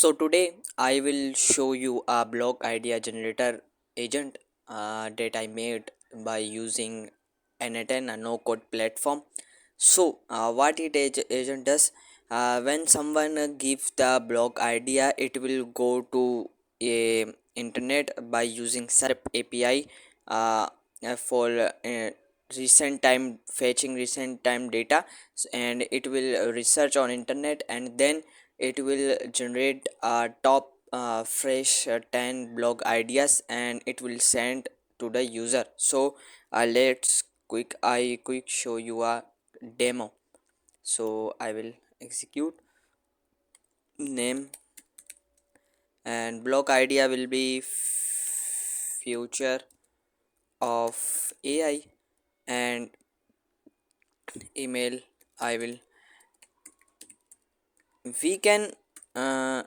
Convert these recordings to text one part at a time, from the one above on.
So today I will show you a blog idea generator agent that I made by using N10, a no code platform. So what agent does, when someone gives the blog idea, it will go to a internet by using SERP API for recent time fetching recent time data, and it will research on internet, and then it will generate top fresh 10 blog ideas, and it will send to the user. So let's quick show you a demo. So I will execute name, and blog idea will be future of AI, and email I will we can uh,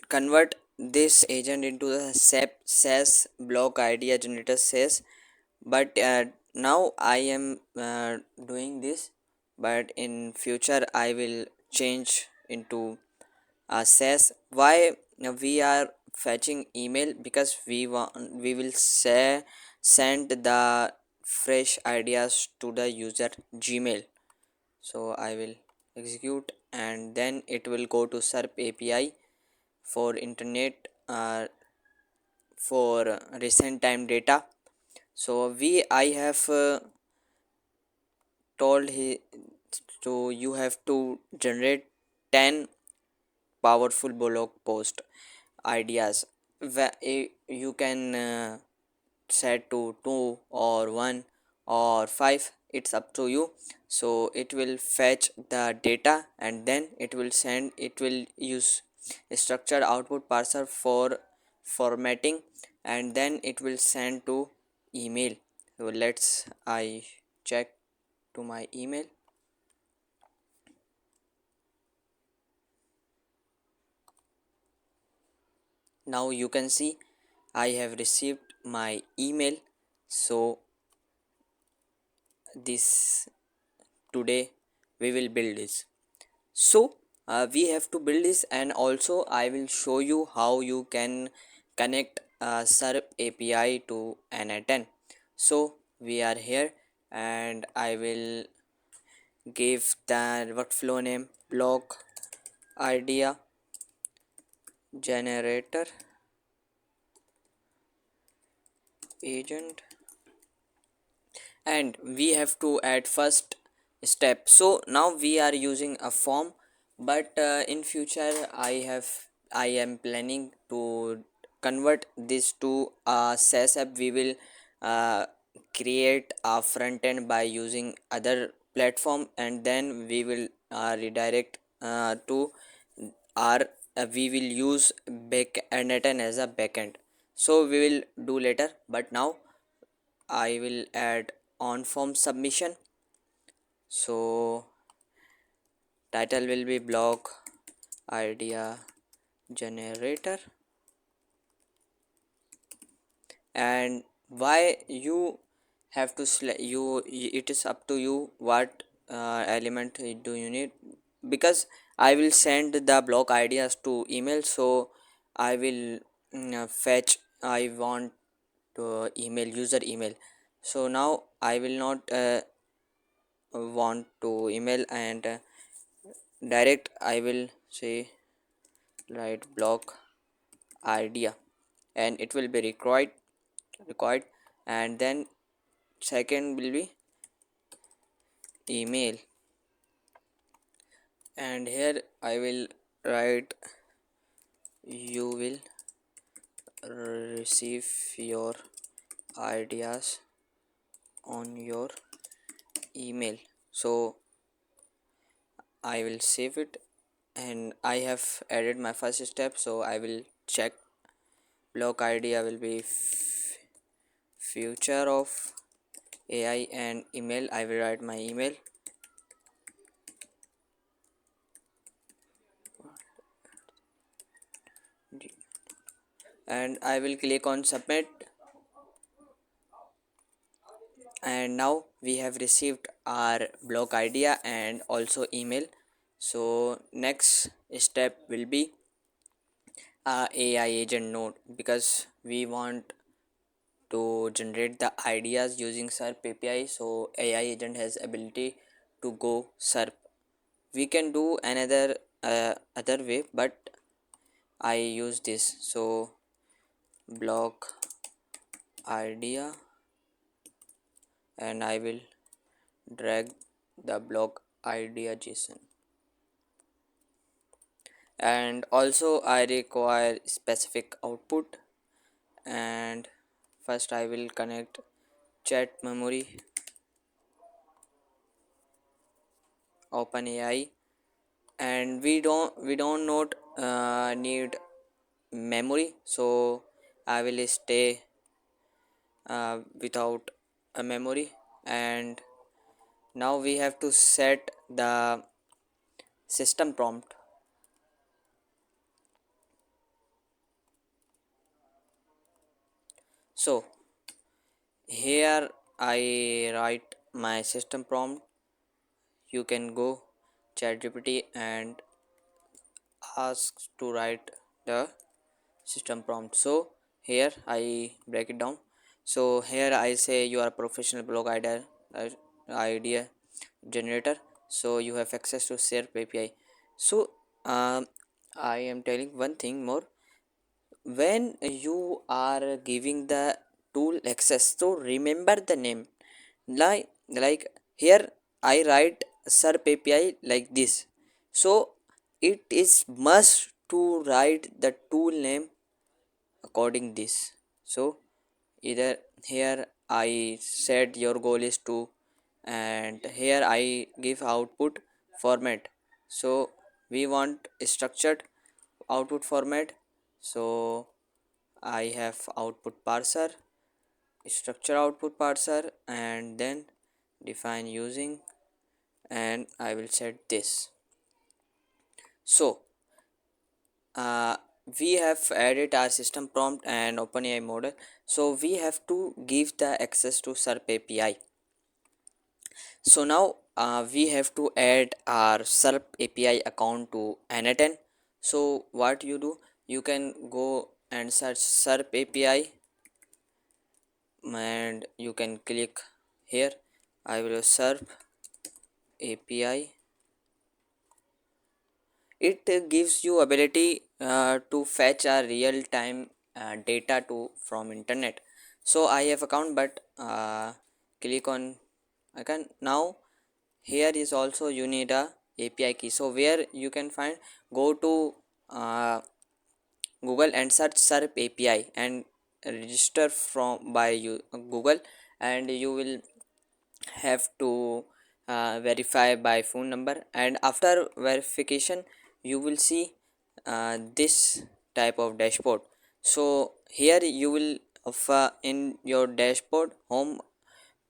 convert this agent into the SAP says block idea generator says, but now I am doing this, but in future I will change into says. Why we are fetching email? Because we will say send the fresh ideas to the user Gmail. So I will execute, and then it will go to SERP API for internet for recent time data. So we I have told he so you have to generate 10 powerful blog post ideas, where you can set to 2 or 1 or 5, it's up to you. So it will fetch the data, and then it will use a structured output parser for formatting, and then it will send to email. So let's I check to my email. Now you can see I have received my email. So this today we will build this. So we have to build this, and also I will show you how you can connect SERP API to N10. So we are here, and I will give the workflow name blog idea generator agent, and we have to add first step. So now we are using a form, but in future I am planning to convert this to a SaaS app. We will uh, create a front end by using other platform, and then we will redirect to our we will use back N10 as a backend. So we will do later, but now I will add on form submission. So title will be blog idea generator, and why you have to select you, it is up to you what element do you need, because I will send the blog ideas to email. So I will fetch I want to email user email. So now I will not want to email, and direct I will say write block idea, and it will be required, and then second will be email, and here I will write you will receive your ideas on your email. So I will save it, and I have added my first step. So I will check block idea will be future of AI, and email I will write my email, and I will click on submit, and now we have received our blog idea and also email. So next step will be AI agent node, because we want to generate the ideas using SERP API. So AI agent has ability to go SERP. We can do another other way, but I use this. So block idea, and I will drag the block idea JSON. And also I require specific output, and first I will connect chat memory, OpenAI, and we don't not need memory, so I will stay without a memory. And now we have to set the system prompt. So here I write my system prompt. You can go ChatGPT and ask to write the system prompt. So here I break it down. So here I say you are a professional blog uh, idea generator, so you have access to SERP API. So I am telling one thing more. When you are giving the tool access, so remember the name. Like here I write SERP API like this, so it is must to write the tool name according this. So either here I said your goal is to, and here I give output format. So we want structured output format. So I have output parser, structure output parser, and then define using, and I will set this. So uh, we have added our system prompt and OpenAI model. So we have to give the access to SERP API. So now we have to add our SERP API account to N10. So what you do, you can go and search SERP API, and you can click here. I will SERP API. It gives you ability to fetch a real time data to from internet. So I have account, but click on I can now. Here is also you need a API key. So where you can find, go to uh, Google and search SERP API and register from by you Google, and you will have to verify by phone number. And after verification you will see this type of dashboard. So here you will in your dashboard home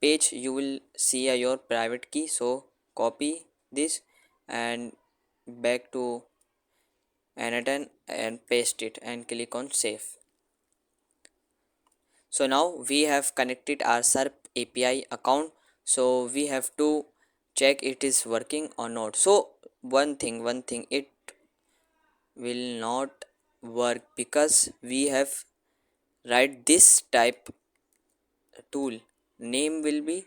page you will see your private key. So copy this and back to N10 and paste it and click on save. So now we have connected our SERP API account. So we have to check it is working or not. So one thing it will not work, because we have write this type tool name will be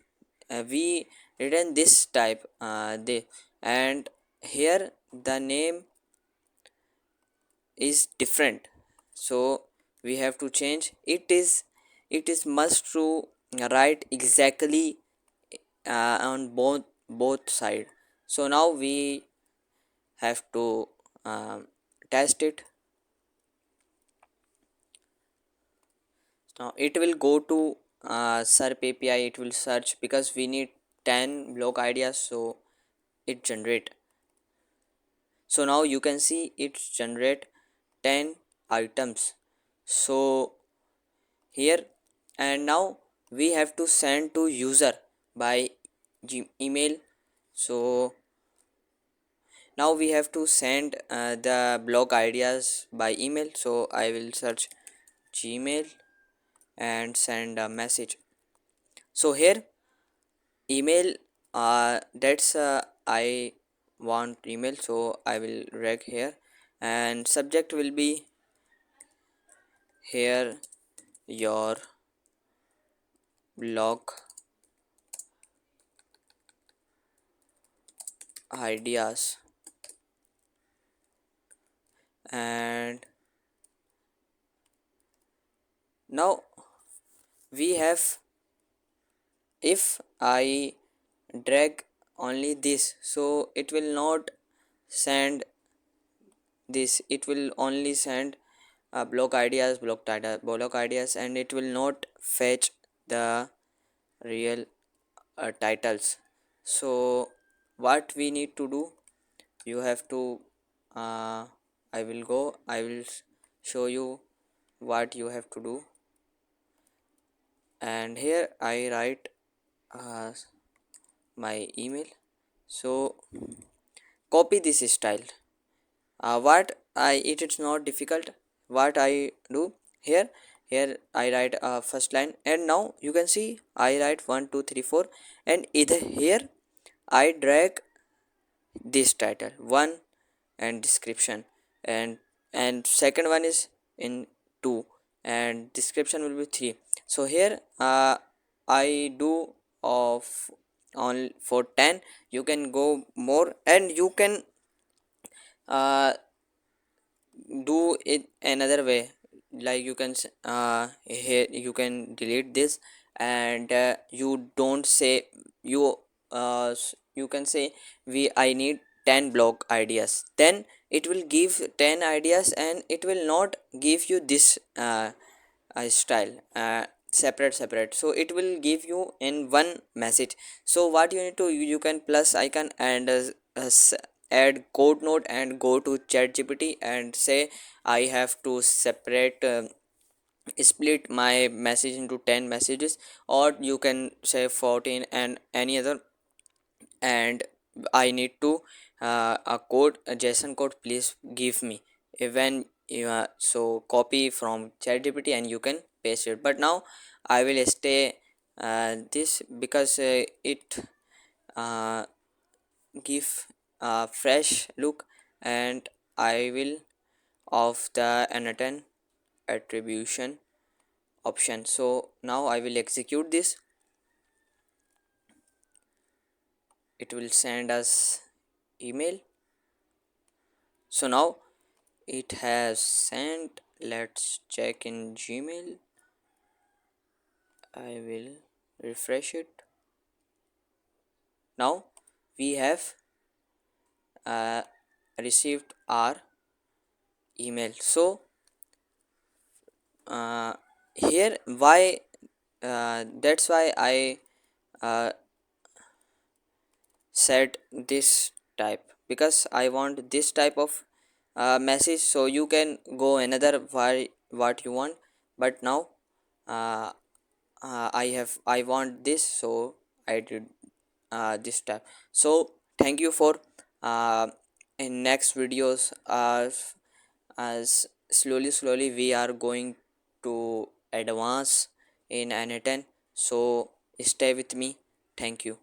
we written this type they, and here the name is different. So we have to change it is must to write exactly on both side. So now we have to test it. Now it will go to SERP API. It will search because we need 10 block ideas, so it generate. So now you can see it generate 10 items. So here, and now we have to send to user by email. So now we have to send the blog ideas by email. So I will search Gmail and send a message. So here email, that's I want email, so I will drag here, and subject will be here your blog ideas. And now we have, if I drag only this, so it will not send this, it will only send block ideas, block ideas, and it will not fetch the real titles. So what we need to do, you have to uh, I will show you what you have to do. And here I write uh, my email. So copy this style. What I it is not difficult. What I do here, here I write first line, and now you can see I write 1 2 3 4, and either here I drag this title 1 and description, and second one is in 2, and description will be 3. So here I do of on for 10. You can go more, and you can uh, do it another way. Like you can here you can delete this, and you don't say you you can say we I need 10 block ideas, then it will give 10 ideas, and it will not give you this style separate, so it will give you in one message. So what you need to, you can plus icon and add code node and go to chat gpt and say I have to separate split my message into 10 messages, or you can say 14 and any other, and I need to a code, a json code, please give me. When you so copy from ChatGPT and you can paste it. But now I will stay this because it uh, give a fresh look, and I will of the annotate attribution option. So now I will execute this. It will send us email. So now it has sent. Let's check in Gmail. I will refresh it. Now we have uh, received our email. So here why that's why I uh, set this type, because I want this type of message. So you can go another why what you want, but now uh, I want this, so I did this type. So thank you for uh, in next videos, as slowly we are going to advance in N10. So stay with me. Thank you.